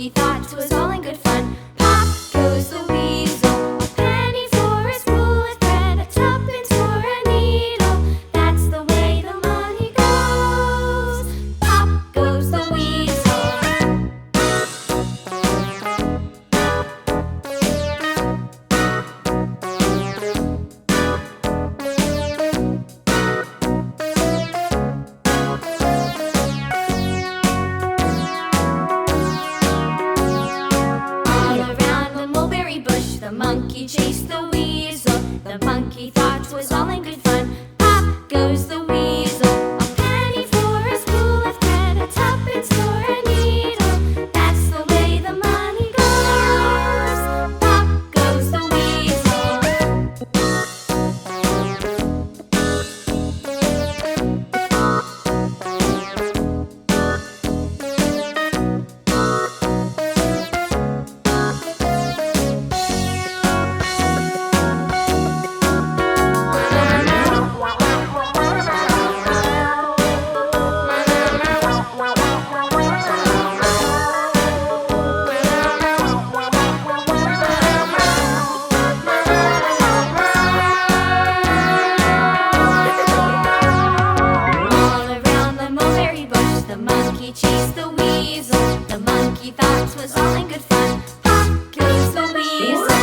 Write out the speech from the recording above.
monkey thought 'twas all in good fun. Pop goes the weasel, a penny for a spool of thread, a tuppence for a needle. That's the way the money goes. Pop goes the weasel. The monkey chased the weasel. The monkey thought 'twas all in good fun. Pop goes the weasel, a penny for a spool of thread, a tuppence for a needle. That's the way the money goes. Pop goes the weasel. The monkey chased the weasel. The monkey thought 'twas all in good fun. Pop goes the weasel.